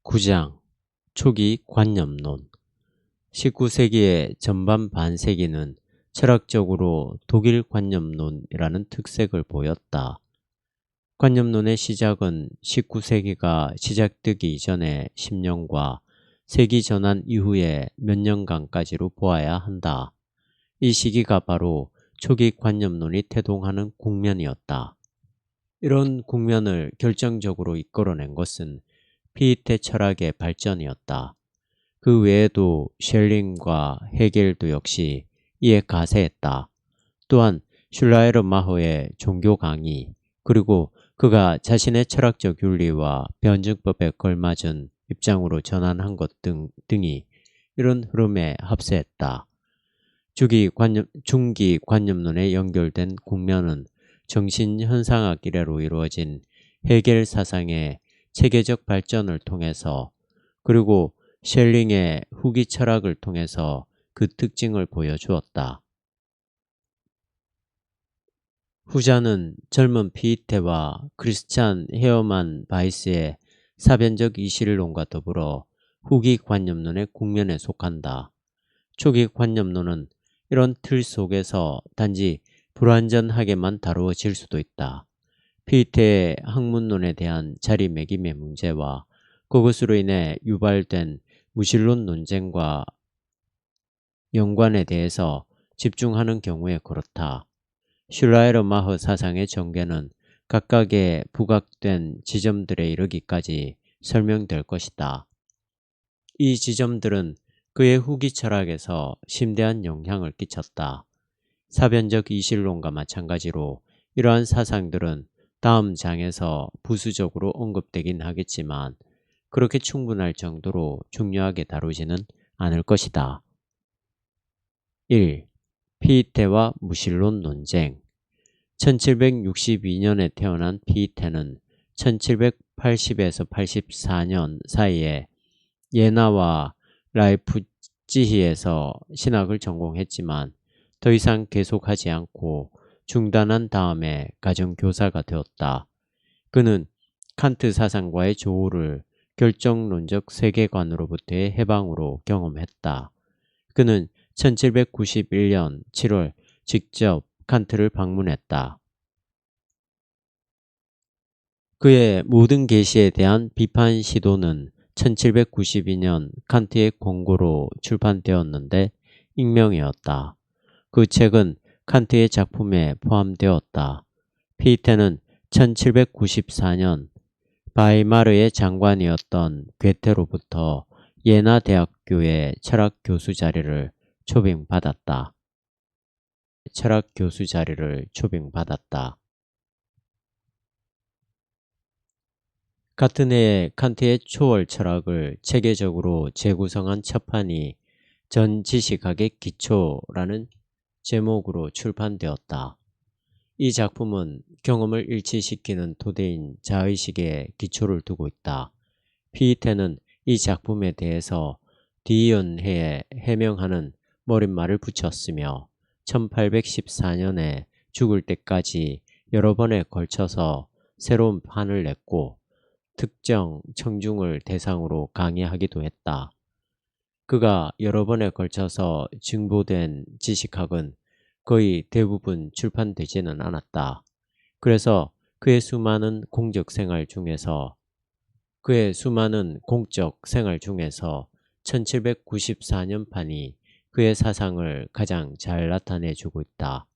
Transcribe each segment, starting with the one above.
9장 초기 관념론. 19세기의 전반 반세기는 철학적으로 독일 관념론이라는 특색을 보였다. 관념론의 시작은 19세기가 시작되기 이전의 10년과 세기 전환 이후의 몇 년간까지로 보아야 한다. 이 시기가 바로 초기 관념론이 태동하는 국면이었다. 이런 국면을 결정적으로 이끌어낸 것은 피이테 철학의 발전이었다. 그 외에도 셸링과 헤겔도 역시 이에 가세했다. 또한 슐라이르마허의 종교 강의, 그리고 그가 자신의 철학적 윤리와 변증법에 걸맞은 입장으로 전환한 것 등이 이런 흐름에 합세했다. 중기 관념론에 연결된 국면은 정신현상학 이래로 이루어진 헤겔 사상의 체계적 발전을 통해서, 그리고 셸링의 후기 철학을 통해서 그 특징을 보여주었다. 후자는 젊은 피이테와 크리스찬 헤어만 바이스의 사변적 이실론과 더불어 후기 관념론의 국면에 속한다. 초기 관념론은 이런 틀 속에서 단지 불완전하게만 다루어질 수도 있다. 피이테의 학문론에 대한 자리매김의 문제와 그것으로 인해 유발된 무신론 논쟁과 연관에 대해서 집중하는 경우에 그렇다. 슐라이르마허 사상의 전개는 각각의 부각된 지점들에 이르기까지 설명될 것이다. 이 지점들은 그의 후기 철학에서 심대한 영향을 끼쳤다. 사변적 이실론과 마찬가지로 이러한 사상들은 다음 장에서 부수적으로 언급되긴 하겠지만 그렇게 충분할 정도로 중요하게 다루지는 않을 것이다. 1. 피이테와 무신론 논쟁. 1762년에 태어난 피이테는 1780에서 84년 사이에 예나와 라이프치히에서 신학을 전공했지만 더 이상 계속하지 않고 중단한 다음에 가정교사가 되었다. 그는 칸트 사상과의 조우를 결정론적 세계관으로부터의 해방으로 경험했다. 그는 1791년 7월 직접 칸트를 방문했다. 그의 모든 계시에 대한 비판 시도는 1792년 칸트의 권고로 출판되었는데 익명이었다. 그 책은 칸트의 작품에 포함되었다. 피이테는 1794년 바이마르의 장관이었던 괴테로부터 예나 대학교의 철학 교수 자리를 초빙받았다. 같은 해에 칸트의 초월 철학을 체계적으로 재구성한 첫판이 전 지식학의 기초라는 제목으로 출판되었다. 이 작품은 경험을 일치시키는 토대인 자의식에 기초를 두고 있다. 피이테는 이 작품에 대해서 뒤이언해에 해명하는 머릿말을 붙였으며 1814년에 죽을 때까지 여러 번에 걸쳐서 새로운 판을 냈고 특정 청중을 대상으로 강의하기도 했다. 그가 여러 번에 걸쳐서 증보된 지식학은 거의 대부분 출판되지는 않았다. 그래서 그의 수많은 공적 생활 중에서 1794년판이 그의 사상을 가장 잘 나타내주고 있다.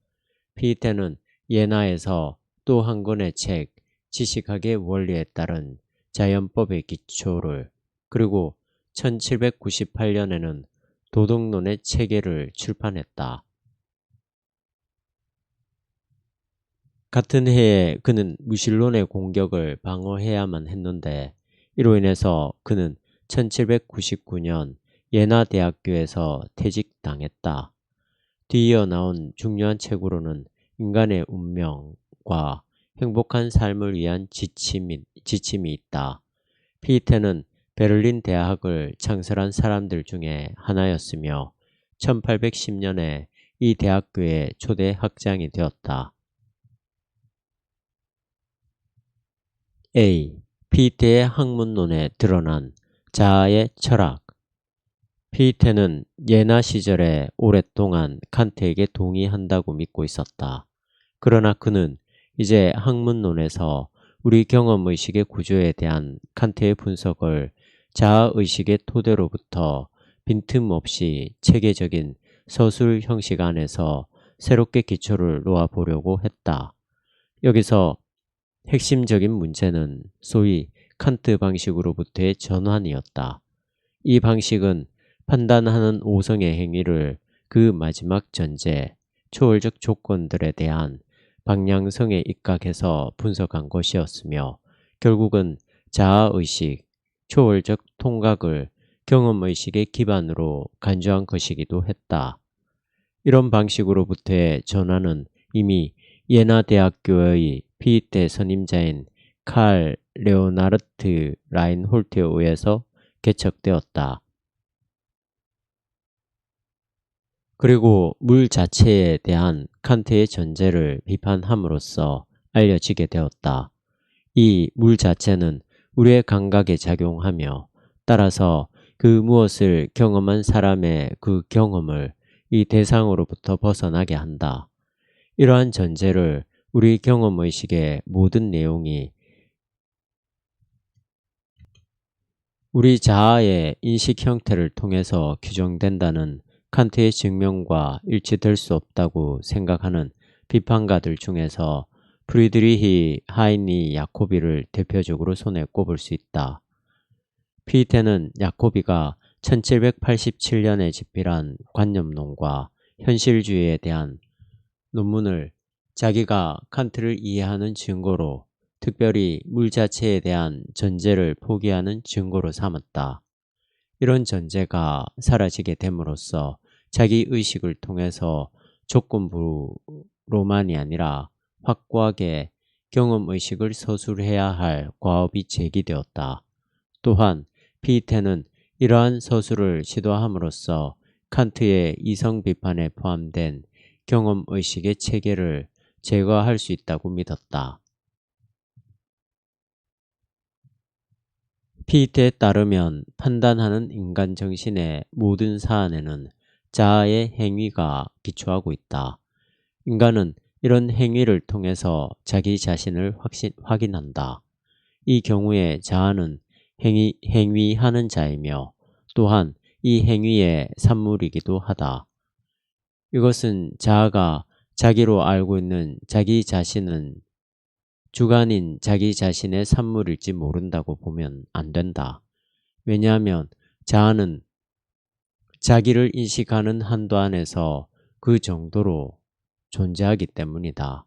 피이테는 예나에서 또 한 권의 책 지식학의 원리에 따른 자연법의 기초를, 그리고 1798년에는 도덕론의 체계를 출판했다. 같은 해에 그는 무신론의 공격을 방어해야만 했는데 이로 인해서 그는 1799년 예나 대학교에서 퇴직당했다. 뒤이어 나온 중요한 책으로는 인간의 운명과 행복한 삶을 위한 지침이 있다. 피이테는 베를린 대학을 창설한 사람들 중에 하나였으며 1810년에 이 대학교의 초대 학장이 되었다. A. 피이테의 학문론에 드러난 자아의 철학. 피에테는 예나 시절에 오랫동안 칸트에게 동의한다고 믿고 있었다. 그러나 그는 이제 학문론에서 우리 경험의식의 구조에 대한 칸트의 분석을 자아의식의 토대로부터 빈틈없이 체계적인 서술 형식 안에서 새롭게 기초를 놓아보려고 했다. 여기서 핵심적인 문제는 소위 칸트 방식으로부터의 전환이었다. 이 방식은 판단하는 오성의 행위를 그 마지막 전제, 초월적 조건들에 대한 방향성에 입각해서 분석한 것이었으며 결국은 자아의식, 초월적 통각을 경험의식의 기반으로 간주한 것이기도 했다. 이런 방식으로부터의 전환은 이미 예나 대학교의 피에테 선임자인 칼 레오나르트 라인홀트에 의해서 개척되었다. 그리고 물 자체에 대한 칸트의 전제를 비판함으로써 알려지게 되었다. 이 물 자체는 우리의 감각에 작용하며 따라서 그 무엇을 경험한 사람의 그 경험을 이 대상으로부터 벗어나게 한다. 이러한 전제를 우리 경험의식의 모든 내용이 우리 자아의 인식 형태를 통해서 규정된다는 칸트의 증명과 일치될 수 없다고 생각하는 비판가들 중에서 프리드리히 하이니 야코비를 대표적으로 손에 꼽을 수 있다. 피에테는 야코비가 1787년에 집필한 관념론과 현실주의에 대한 논문을 자기가 칸트를 이해하는 증거로, 특별히 물 자체에 대한 전제를 포기하는 증거로 삼았다. 이런 전제가 사라지게 됨으로써 자기 의식을 통해서 조건부로만이 아니라 확고하게 경험의식을 서술해야 할 과업이 제기되었다. 또한 피에테는 이러한 서술을 시도함으로써 칸트의 이성 비판에 포함된 경험의식의 체계를 제거할 수 있다고 믿었다. 피에테에 따르면 판단하는 인간 정신의 모든 사안에는 자아의 행위가 기초하고 있다. 인간은 이런 행위를 통해서 자기 자신을 확인한다. 이 경우에 자아는 행위하는 자이며 또한 이 행위의 산물이기도 하다. 이것은 자아가 자기로 알고 있는 자기 자신은 주관인 자기 자신의 산물일지 모른다고 보면 안 된다. 왜냐하면 자아는 자기를 인식하는 한도 안에서 그 정도로 존재하기 때문이다.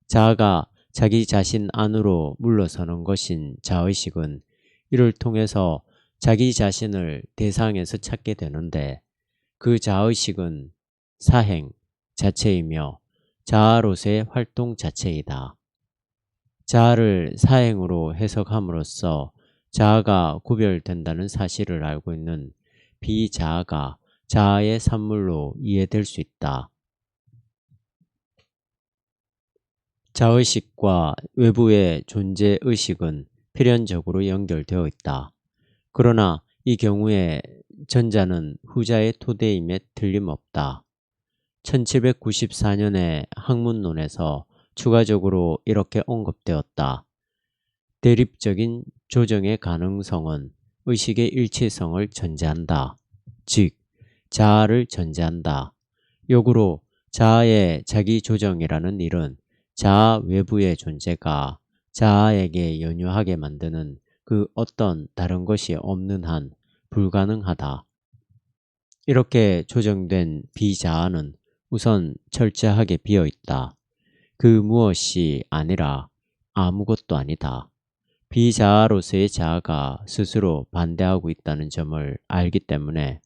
자아가 자기 자신 안으로 물러서는 것인 자의식은 이를 통해서 자기 자신을 대상에서 찾게 되는데 그 자의식은 사행 자체이며 자아로서의 활동 자체이다. 자아를 사행으로 해석함으로써 자아가 구별된다는 사실을 알고 있는 비자아가 자아의 산물로 이해될 수 있다. 자의식과 외부의 존재의식은 필연적으로 연결되어 있다. 그러나 이 경우에 전자는 후자의 토대임에 틀림없다. 1794년의 학문론에서 추가적으로 이렇게 언급되었다. 대립적인 조정의 가능성은 의식의 일치성을 전제한다. 즉, 자아를 전제한다. 역으로 자아의 자기 조정이라는 일은 자아 외부의 존재가 자아에게 연유하게 만드는 그 어떤 다른 것이 없는 한 불가능하다. 이렇게 조정된 비자아는 우선 철저하게 비어있다. 그 무엇이 아니라 아무것도 아니다. 비자아로서의 자아가 스스로 반대하고 있다는 점을 알기 때문에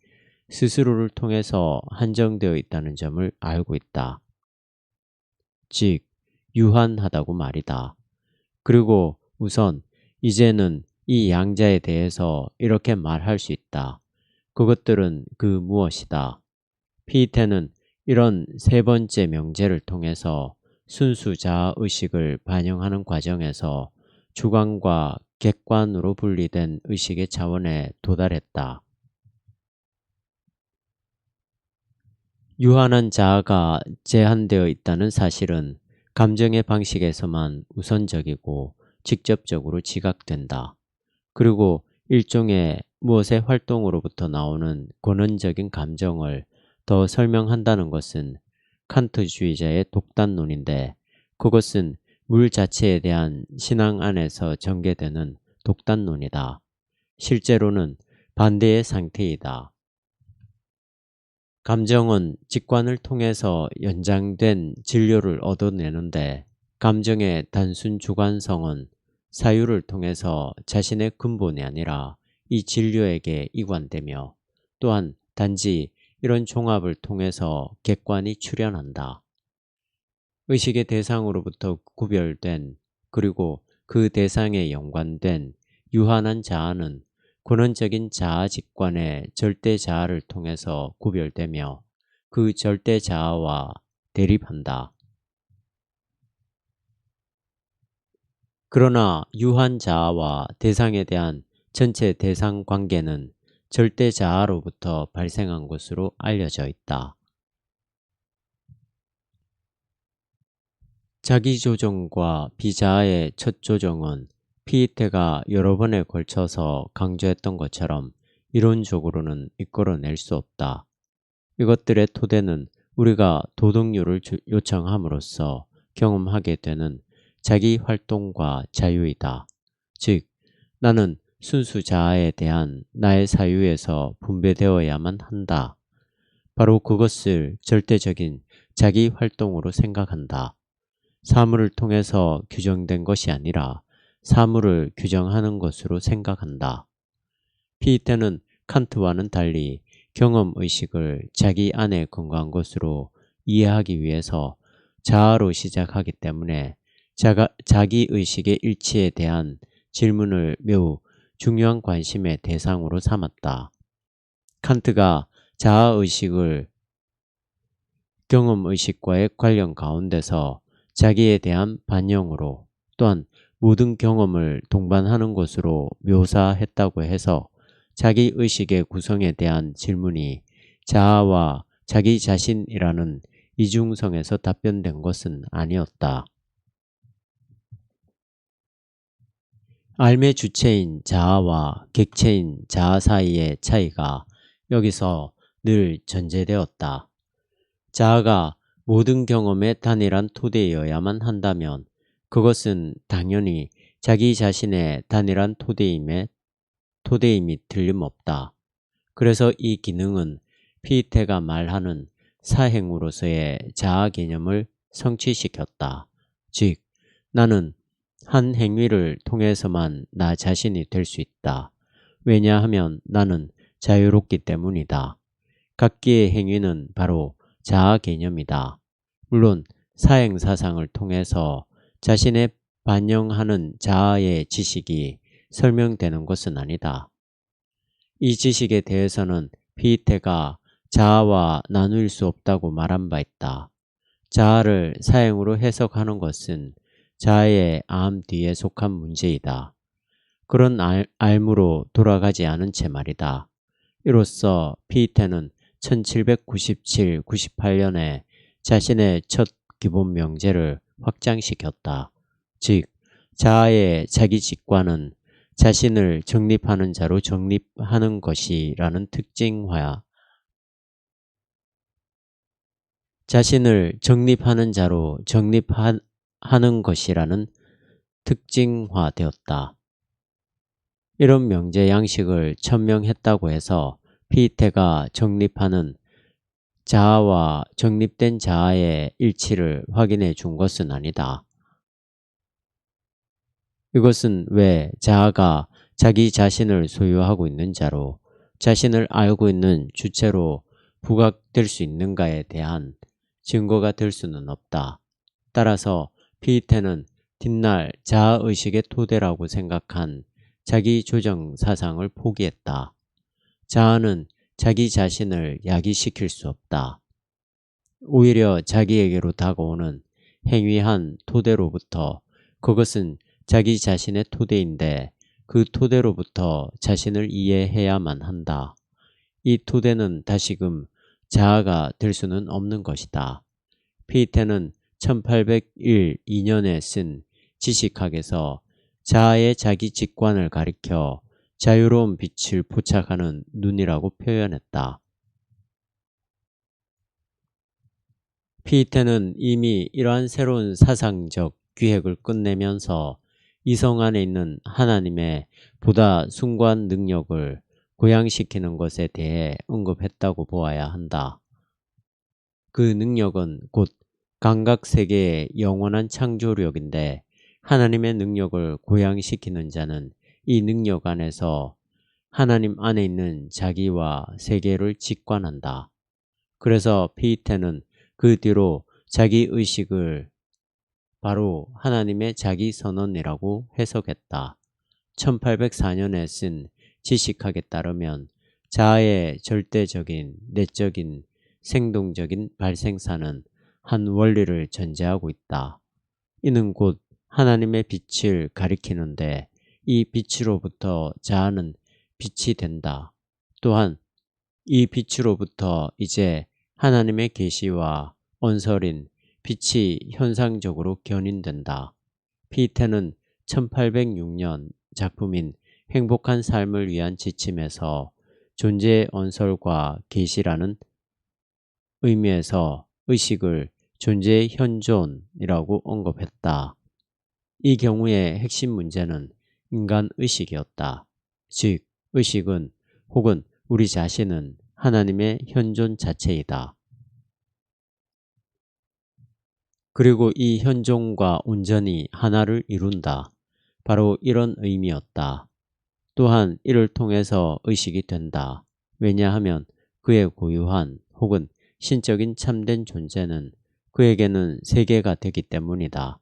스스로를 통해서 한정되어 있다는 점을 알고 있다. 즉, 유한하다고 말이다. 그리고 우선 이제는 이 양자에 대해서 이렇게 말할 수 있다. 그것들은 그 무엇이다. 피에테는 이런 세 번째 명제를 통해서 순수 자아의식을 반영하는 과정에서 주관과 객관으로 분리된 의식의 차원에 도달했다. 유한한 자아가 제한되어 있다는 사실은 감정의 방식에서만 우선적이고 직접적으로 지각된다. 그리고 일종의 무엇의 활동으로부터 나오는 권원적인 감정을 더 설명한다는 것은 칸트주의자의 독단론인데, 그것은 물 자체에 대한 신앙 안에서 전개되는 독단론이다. 실제로는 반대의 상태이다. 감정은 직관을 통해서 연장된 진료를 얻어내는데, 감정의 단순 주관성은 사유를 통해서 자신의 근본이 아니라 이 진료에게 이관되며, 또한 단지 이런 종합을 통해서 객관이 출현한다. 의식의 대상으로부터 구별된, 그리고 그 대상에 연관된 유한한 자아는 근원적인 자아 직관의 절대 자아를 통해서 구별되며 그 절대 자아와 대립한다. 그러나 유한 자아와 대상에 대한 전체 대상 관계는 절대 자아로부터 발생한 것으로 알려져 있다. 자기조정과 비자아의 첫 조정은 피이테가 여러 번에 걸쳐서 강조했던 것처럼 이론적으로는 이끌어낼 수 없다. 이것들의 토대는 우리가 도덕률을 요청함으로써 경험하게 되는 자기 활동과 자유이다. 즉, 나는 순수 자아에 대한 나의 사유에서 분배되어야만 한다. 바로 그것을 절대적인 자기 활동으로 생각한다. 사물을 통해서 규정된 것이 아니라 사물을 규정하는 것으로 생각한다. 피이테는 칸트와는 달리 경험의식을 자기 안에 근거한 것으로 이해하기 위해서 자아로 시작하기 때문에 자기의식의 일치에 대한 질문을 매우 중요한 관심의 대상으로 삼았다. 칸트가 자아의식을 경험의식과의 관련 가운데서 자기에 대한 반영으로, 또한 모든 경험을 동반하는 것으로 묘사했다고 해서 자기의식의 구성에 대한 질문이 자아와 자기 자신이라는 이중성에서 답변된 것은 아니었다. 삶의 주체인 자아와 객체인 자아 사이의 차이가 여기서 늘 전제되었다. 자아가 모든 경험의 단일한 토대여야만 한다면 그것은 당연히 자기 자신의 단일한 토대임이 틀림없다. 그래서 이 기능은 피이테가 말하는 사행으로서의 자아 개념을 성취시켰다. 즉, 나는 한 행위를 통해서만 나 자신이 될 수 있다. 왜냐하면 나는 자유롭기 때문이다. 각기의 행위는 바로 자아 개념이다. 물론 사행사상을 통해서 자신의 반영하는 자아의 지식이 설명되는 것은 아니다. 이 지식에 대해서는 피이테가 자아와 나눌 수 없다고 말한 바 있다. 자아를 사행으로 해석하는 것은 자아의 암 뒤에 속한 문제이다. 그런 알무로 돌아가지 않은 채 말이다. 이로써 피이테는 1797-98년에 자신의 첫 기본 명제를 확장시켰다. 즉, 자아의 자기 직관은 자신을 정립하는 자로 정립하는 것이라는 특징화야. 자신을 정립하는 자로 정립하는 것이라는 특징화되었다. 이런 명제 양식을 천명했다고 해서 피이테가 정립하는 자아와 정립된 자아의 일치를 확인해 준 것은 아니다. 이것은 왜 자아가 자기 자신을 소유하고 있는 자로 자신을 알고 있는 주체로 부각될 수 있는가에 대한 증거가 될 수는 없다. 따라서 피이테는 뒷날 자아의식의 토대라고 생각한 자기 조정 사상을 포기했다. 자아는 자기 자신을 야기시킬 수 없다. 오히려 자기에게로 다가오는 행위한 토대로부터 그것은 자기 자신의 토대인데 그 토대로부터 자신을 이해해야만 한다. 이 토대는 다시금 자아가 될 수는 없는 것이다. 피에테는 1801, 2년에 쓴 지식학에서 자아의 자기 직관을 가리켜 자유로운 빛을 포착하는 눈이라고 표현했다. 피에테는 이미 이러한 새로운 사상적 기획을 끝내면서 이성 안에 있는 하나님의 보다 숭고한 능력을 고양시키는 것에 대해 언급했다고 보아야 한다. 그 능력은 곧 감각세계의 영원한 창조력인데 하나님의 능력을 고양시키는 자는 이 능력 안에서 하나님 안에 있는 자기와 세계를 직관한다. 그래서 피에테는 그 뒤로 자기 의식을 바로 하나님의 자기 선언이라고 해석했다. 1804년에 쓴 지식학에 따르면 자아의 절대적인 내적인 생동적인 발생사는 한 원리를 전제하고 있다. 이는 곧 하나님의 빛을 가리키는데 이 빛으로부터 자아는 빛이 된다. 또한 이 빛으로부터 이제 하나님의 계시와 언설인 빛이 현상적으로 견인된다. 피에테는 1806년 작품인 행복한 삶을 위한 지침에서 존재의 언설과 계시라는 의미에서 의식을 존재의 현존이라고 언급했다. 이 경우의 핵심 문제는 인간 의식이었다. 즉, 의식은 혹은 우리 자신은 하나님의 현존 자체이다. 그리고 이 현존과 온전히 하나를 이룬다. 바로 이런 의미였다. 또한 이를 통해서 의식이 된다. 왜냐하면 그의 고유한 혹은 신적인 참된 존재는 그에게는 세계가 되기 때문이다.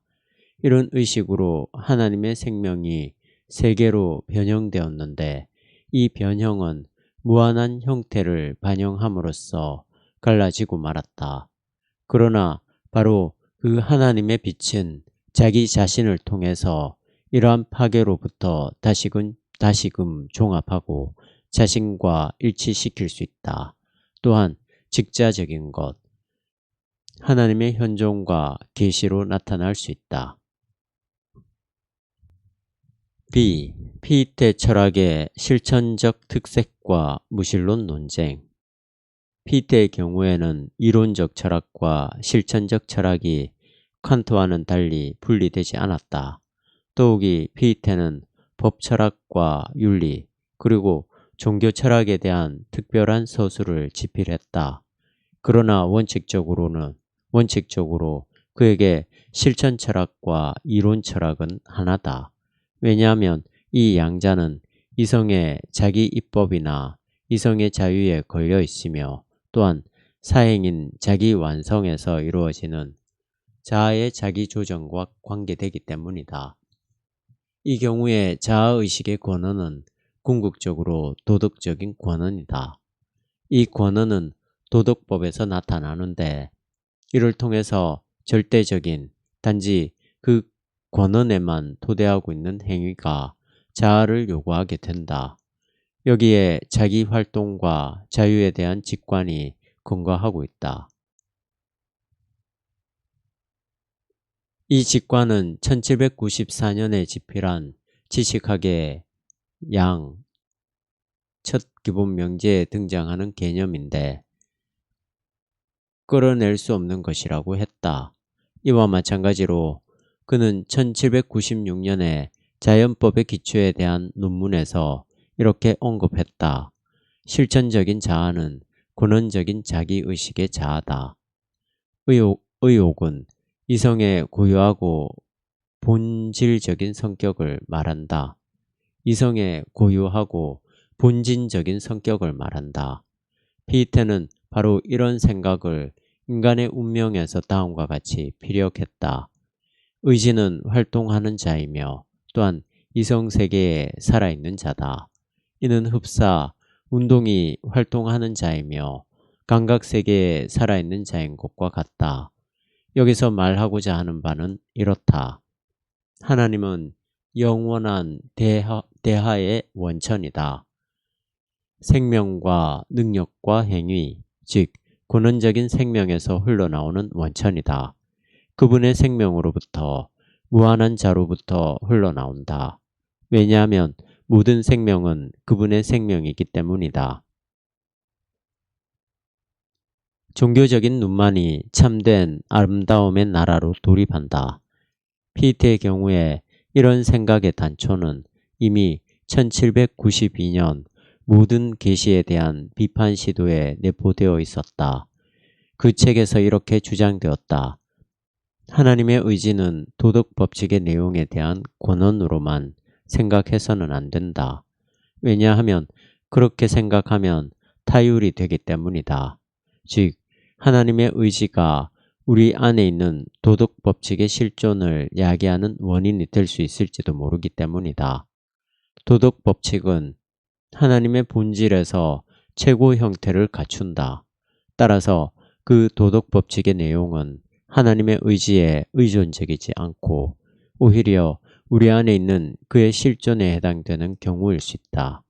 이런 의식으로 하나님의 생명이 세계로 변형되었는데 이 변형은 무한한 형태를 반영함으로써 갈라지고 말았다. 그러나 바로 그 하나님의 빛은 자기 자신을 통해서 이러한 파괴로부터 다시금 종합하고 자신과 일치시킬 수 있다. 또한 직자적인 것, 하나님의 현존과 계시로 나타날 수 있다. B. 피에테 철학의 실천적 특색과 무신론 논쟁. 피에테의 경우에는 이론적 철학과 실천적 철학이 칸트와는 달리 분리되지 않았다. 더욱이 피에테는 법철학과 윤리 그리고 종교철학에 대한 특별한 서술을 집필했다. 그러나 원칙적으로 그에게 실천철학과 이론철학은 하나다. 왜냐하면 이 양자는 이성의 자기 입법이나 이성의 자유에 걸려 있으며 또한 사행인 자기 완성에서 이루어지는 자아의 자기 조정과 관계되기 때문이다. 이 경우에 자아의식의 권한은 궁극적으로 도덕적인 권한이다. 이 권한은 도덕법에서 나타나는데 이를 통해서 절대적인 단지 그 권한에만 토대하고 있는 행위가 자아를 요구하게 된다. 여기에 자기 활동과 자유에 대한 직관이 근거하고 있다. 이 직관은 1794년에 집필한 지식학의 양 첫 기본 명제에 등장하는 개념인데 끌어낼 수 없는 것이라고 했다. 이와 마찬가지로 그는 1796년에 자연법의 기초에 대한 논문에서 이렇게 언급했다. 실천적인 자아는 권원적인 자기의식의 자아다. 의혹은 이성의 고유하고 본질적인 성격을 말한다. 이성의 고유하고 본진적인 성격을 말한다. 피에테는 바로 이런 생각을 인간의 운명에서 다음과 같이 피력했다. 의지는 활동하는 자이며 또한 이성세계에 살아있는 자다. 이는 흡사 운동이 활동하는 자이며 감각세계에 살아있는 자인 것과 같다. 여기서 말하고자 하는 바는 이렇다. 하나님은 영원한 대하의 원천이다. 생명과 능력과 행위, 즉 근원적인 생명에서 흘러나오는 원천이다. 그분의 생명으로부터 무한한 자로부터 흘러나온다. 왜냐하면 모든 생명은 그분의 생명이기 때문이다. 종교적인 눈만이 참된 아름다움의 나라로 돌입한다. 피트의 경우에 이런 생각의 단초는 이미 1792년 모든 계시에 대한 비판 시도에 내포되어 있었다. 그 책에서 이렇게 주장되었다. 하나님의 의지는 도덕 법칙의 내용에 대한 권한으로만 생각해서는 안 된다. 왜냐하면 그렇게 생각하면 타율이 되기 때문이다. 즉, 하나님의 의지가 우리 안에 있는 도덕 법칙의 실존을 야기하는 원인이 될 수 있을지도 모르기 때문이다. 도덕 법칙은 하나님의 본질에서 최고 형태를 갖춘다. 따라서 그 도덕 법칙의 내용은 하나님의 의지에 의존적이지 않고 오히려 우리 안에 있는 그의 실존에 해당되는 경우일 수 있다.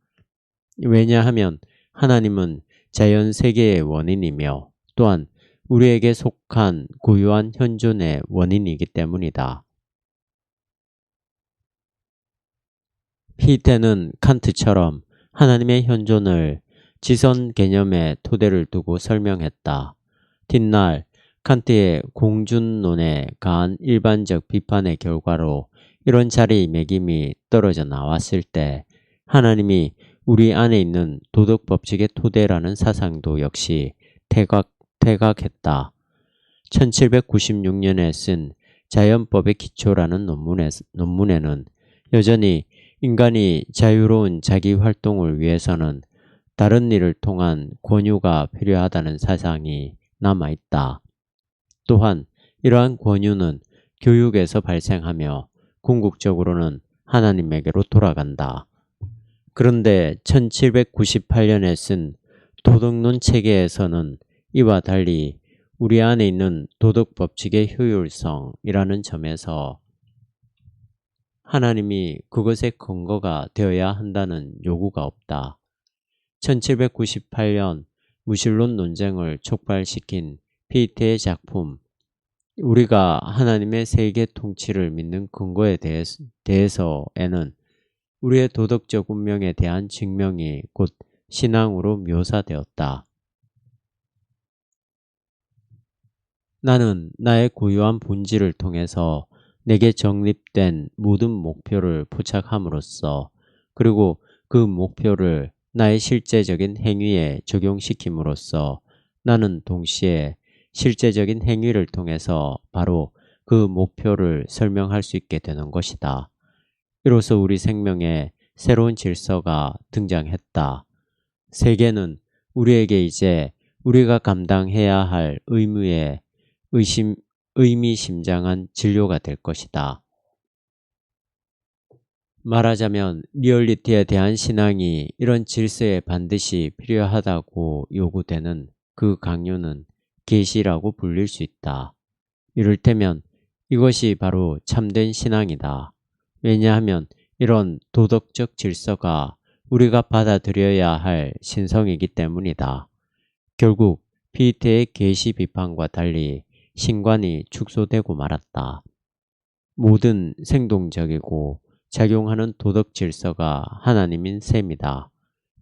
왜냐하면 하나님은 자연 세계의 원인이며 또한 우리에게 속한 고유한 현존의 원인이기 때문이다. 피테는 칸트처럼 하나님의 현존을 지선 개념의 토대를 두고 설명했다. 뒷날 칸트의 공준론에 가한 일반적 비판의 결과로 이런 자리매김이 떨어져 나왔을 때 하나님이 우리 안에 있는 도덕 법칙의 토대라는 사상도 역시 퇴각했다. 1796년에 쓴 자연법의 기초라는 논문에는 여전히 인간이 자유로운 자기 활동을 위해서는 다른 일을 통한 권유가 필요하다는 사상이 남아있다. 또한 이러한 권유는 교육에서 발생하며 궁극적으로는 하나님에게로 돌아간다. 그런데 1798년에 쓴 도덕론 체계에서는 이와 달리 우리 안에 있는 도덕 법칙의 효율성이라는 점에서 하나님이 그것의 근거가 되어야 한다는 요구가 없다. 1798년 무신론 논쟁을 촉발시킨 피테의 작품 우리가 하나님의 세계 통치를 믿는 근거에 대해서에는 우리의 도덕적 운명에 대한 증명이 곧 신앙으로 묘사되었다. 나는 나의 고유한 본질을 통해서 내게 정립된 모든 목표를 포착함으로써 그리고 그 목표를 나의 실제적인 행위에 적용시킴으로써 나는 동시에 실제적인 행위를 통해서 바로 그 목표를 설명할 수 있게 되는 것이다. 이로써 우리 생명에 새로운 질서가 등장했다. 세계는 우리에게 이제 우리가 감당해야 할 의무에 의미심장한 진료가 될 것이다. 말하자면 리얼리티에 대한 신앙이 이런 질서에 반드시 필요하다고 요구되는 그 강요는 계시라고 불릴 수 있다. 이를테면 이것이 바로 참된 신앙이다. 왜냐하면 이런 도덕적 질서가 우리가 받아들여야 할 신성이기 때문이다. 결국 피테의 계시 비판과 달리 신관이 축소되고 말았다. 모든 생동적이고 작용하는 도덕 질서가 하나님인 셈이다.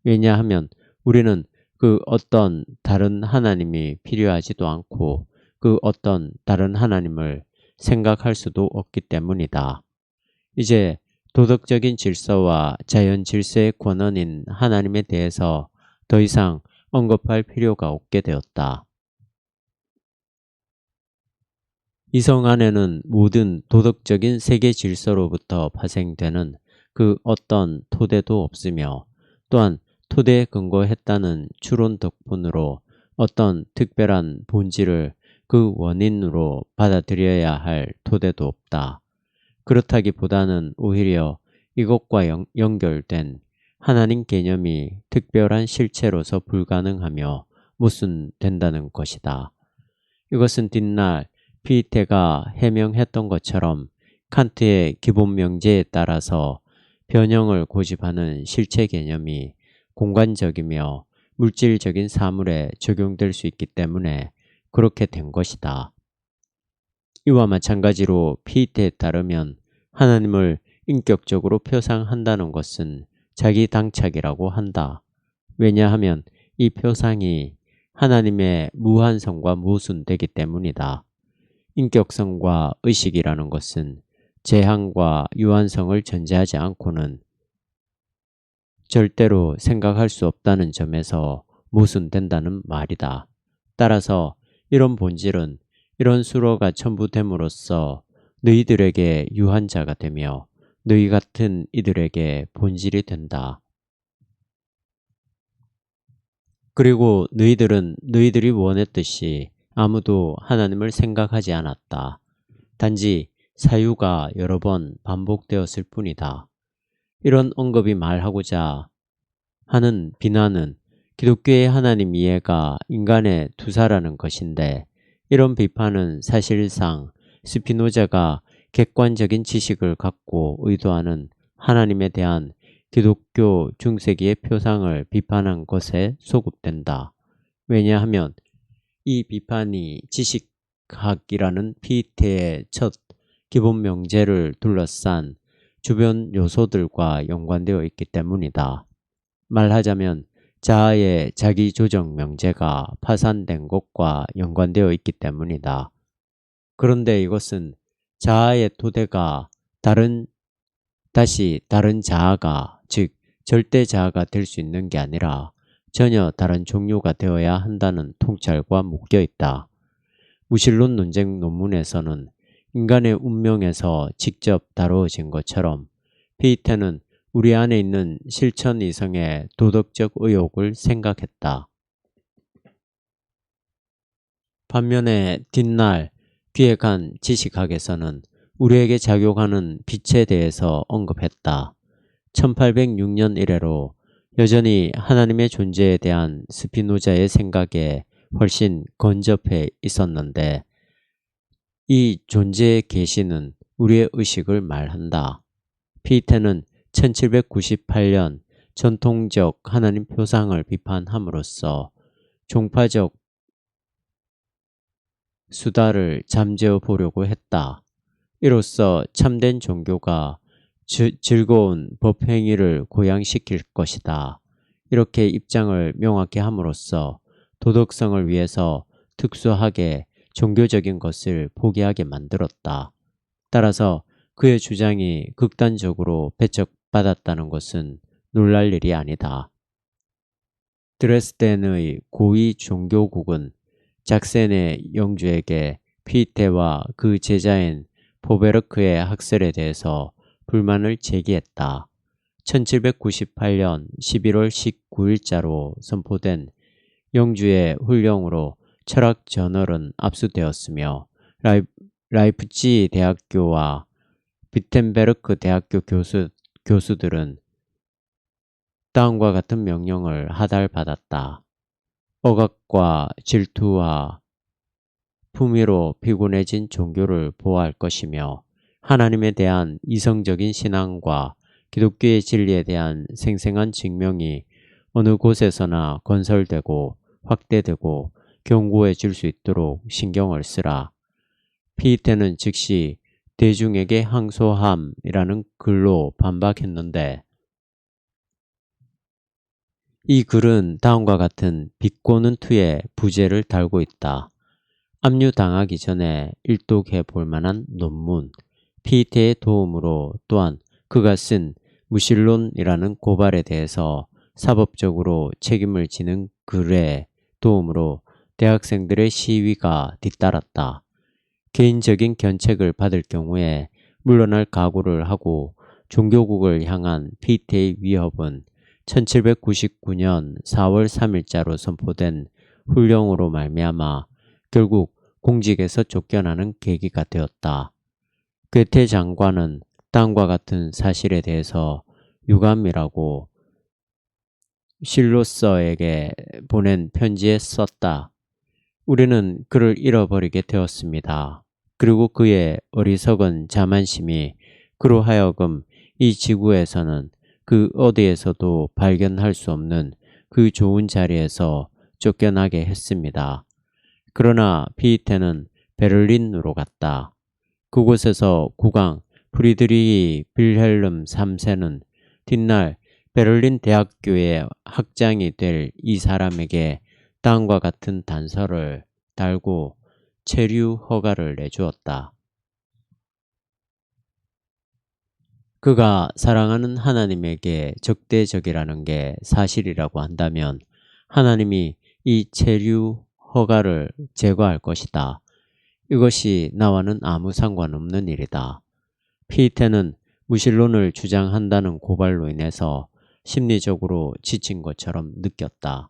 왜냐하면 우리는 그 어떤 다른 하나님이 필요하지도 않고 그 어떤 다른 하나님을 생각할 수도 없기 때문이다. 이제 도덕적인 질서와 자연 질서의 권원인 하나님에 대해서 더 이상 언급할 필요가 없게 되었다. 이성 안에는 모든 도덕적인 세계 질서로부터 파생되는 그 어떤 토대도 없으며 또한 토대에 근거했다는 추론 덕분으로 어떤 특별한 본질을 그 원인으로 받아들여야 할 토대도 없다. 그렇다기보다는 오히려 이것과 연결된 하나님 개념이 특별한 실체로서 불가능하며 모순된다는 것이다. 이것은 뒷날 피테가 해명했던 것처럼 칸트의 기본 명제에 따라서 변형을 고집하는 실체 개념이 공간적이며 물질적인 사물에 적용될 수 있기 때문에 그렇게 된 것이다. 이와 마찬가지로 피이테에 따르면 하나님을 인격적으로 표상한다는 것은 자기 당착이라고 한다. 왜냐하면 이 표상이 하나님의 무한성과 모순되기 때문이다. 인격성과 의식이라는 것은 재앙과 유한성을 전제하지 않고는 절대로 생각할 수 없다는 점에서 모순된다는 말이다. 따라서 이런 본질은 이런 수로가 첨부됨으로써 너희들에게 유한자가 되며 너희 같은 이들에게 본질이 된다. 그리고 너희들은 너희들이 원했듯이 아무도 하나님을 생각하지 않았다. 단지 사유가 여러 번 반복되었을 뿐이다. 이런 언급이 말하고자 하는 비난은 기독교의 하나님 이해가 인간의 투사라는 것인데, 이런 비판은 사실상 스피노자가 객관적인 지식을 갖고 의도하는 하나님에 대한 기독교 중세기의 표상을 비판한 것에 소급된다. 왜냐하면 이 비판이 지식학이라는 피이테의 첫 기본 명제를 둘러싼 주변 요소들과 연관되어 있기 때문이다. 말하자면 자아의 자기조정 명제가 파산된 것과 연관되어 있기 때문이다. 그런데 이것은 자아의 토대가 다시 다른 자아가, 즉 절대 자아가 될 수 있는 게 아니라 전혀 다른 종류가 되어야 한다는 통찰과 묶여 있다. 무신론 논쟁 논문에서는 인간의 운명에서 직접 다루어진 것처럼 피이테는 우리 안에 있는 실천 이성의 도덕적 의혹을 생각했다. 반면에 뒷날 기획한 지식학에서는 우리에게 작용하는 빛에 대해서 언급했다. 1806년 이래로 여전히 하나님의 존재에 대한 스피노자의 생각에 훨씬 건접해 있었는데, 이 존재의 계시는 우리의 의식을 말한다. 피이테는 1798년 전통적 하나님 표상을 비판함으로써 종파적 수다를 잠재워 보려고 했다. 이로써 참된 종교가 즐거운 법행위를 고양시킬 것이다. 이렇게 입장을 명확히 함으로써 도덕성을 위해서 특수하게 종교적인 것을 포기하게 만들었다. 따라서 그의 주장이 극단적으로 배척받았다는 것은 놀랄 일이 아니다. 드레스덴의 고위 종교국은 작센의 영주에게 피이테와 그 제자인 보베르크의 학설에 대해서 불만을 제기했다. 1798년 11월 19일자로 선포된 영주의 훈령으로 철학 저널은 압수되었으며 라이프치히 대학교와 비텐베르크 대학교 교수들은 다음과 같은 명령을 하달받았다. 억압과 질투와 품위로 피곤해진 종교를 보호할 것이며 하나님에 대한 이성적인 신앙과 기독교의 진리에 대한 생생한 증명이 어느 곳에서나 건설되고 확대되고 견고해질 수 있도록 신경을 쓰라. 피이테는 즉시 대중에게 항소함이라는 글로 반박했는데, 이 글은 다음과 같은 비꼬는 투의 부제를 달고 있다. 압류당하기 전에 일독해 볼 만한 논문, 피이테의 도움으로 또한 그가 쓴 무신론이라는 고발에 대해서 사법적으로 책임을 지는 글의 도움으로 대학생들의 시위가 뒤따랐다. 개인적인 견책을 받을 경우에 물러날 각오를 하고 종교국을 향한 피이테의 위협은 1799년 4월 3일자로 선포된 훈령으로 말미암아 결국 공직에서 쫓겨나는 계기가 되었다. 괴테 장관은 다음과 같은 사실에 대해서 유감이라고 실로서에게 보낸 편지에 썼다. 우리는 그를 잃어버리게 되었습니다. 그리고 그의 어리석은 자만심이 그로 하여금 이 지구에서는 그 어디에서도 발견할 수 없는 그 좋은 자리에서 쫓겨나게 했습니다. 그러나 피이테는 베를린으로 갔다. 그곳에서 국왕 프리드리히 빌헬름 3세는 뒷날 베를린 대학교의 학장이 될 이 사람에게 다음과 같은 단서를 달고 체류 허가를 내주었다. 그가 사랑하는 하나님에게 적대적이라는 게 사실이라고 한다면 하나님이 이 체류 허가를 제거할 것이다. 이것이 나와는 아무 상관없는 일이다. 피이테는 무신론을 주장한다는 고발로 인해서 심리적으로 지친 것처럼 느꼈다.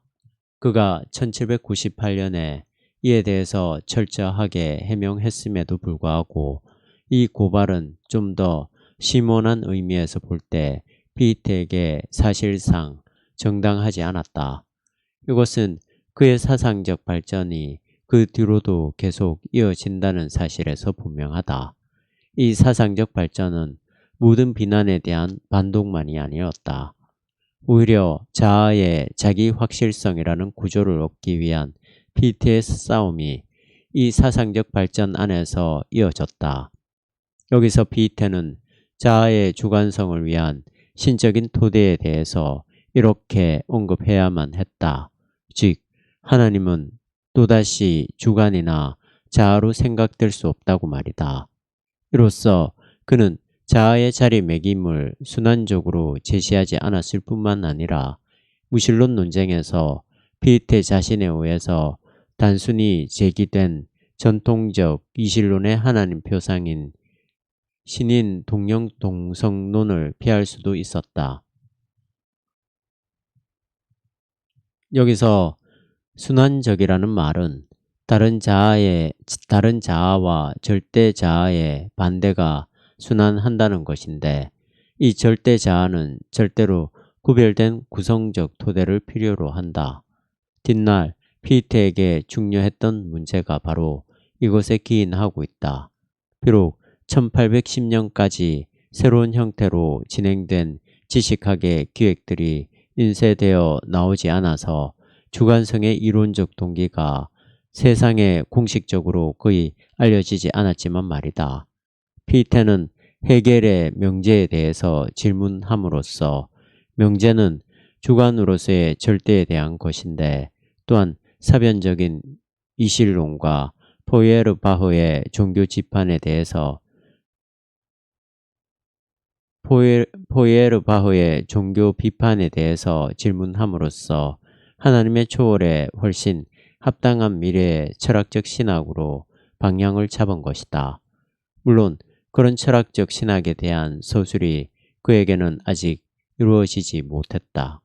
그가 1798년에 이에 대해서 철저하게 해명했음에도 불구하고 이 고발은 좀 더 심원한 의미에서 볼 때 피이테에게 사실상 정당하지 않았다. 이것은 그의 사상적 발전이 그 뒤로도 계속 이어진다는 사실에서 분명하다. 이 사상적 발전은 모든 비난에 대한 반동만이 아니었다. 오히려 자아의 자기 확실성이라는 구조를 얻기 위한 피이테의 싸움이 이 사상적 발전 안에서 이어졌다. 여기서 피이테는 자아의 주관성을 위한 신적인 토대에 대해서 이렇게 언급해야만 했다. 즉, 하나님은 또다시 주관이나 자아로 생각될 수 없다고 말이다. 이로써 그는 자아의 자리매김을 순환적으로 제시하지 않았을 뿐만 아니라 무신론 논쟁에서 피이테 자신에 의해서 단순히 제기된 전통적 이신론의 하나님 표상인 신인 동령동성론을 피할 수도 있었다. 여기서 순환적이라는 말은 다른 자아와 절대 자아의 반대가 순환한다는 것인데 이 절대 자아는 절대로 구별된 구성적 토대를 필요로 한다. 뒷날 피이테에게 중요했던 문제가 바로 이것에 기인하고 있다. 비록 1810년까지 새로운 형태로 진행된 지식학의 기획들이 인쇄되어 나오지 않아서 주관성의 이론적 동기가 세상에 공식적으로 거의 알려지지 않았지만 말이다. 피이테는 헤겔의 명제에 대해서 질문함으로써 명제는 주관으로서의 절대에 대한 것인데 또한 사변적인 이실론과 포이에르바흐의 종교 지판에 대해서 포이에르바흐의 종교 비판에 대해서 질문함으로써 하나님의 초월에 훨씬 합당한 미래의 철학적 신학으로 방향을 잡은 것이다. 물론 그런 철학적 신학에 대한 서술이 그에게는 아직 이루어지지 못했다.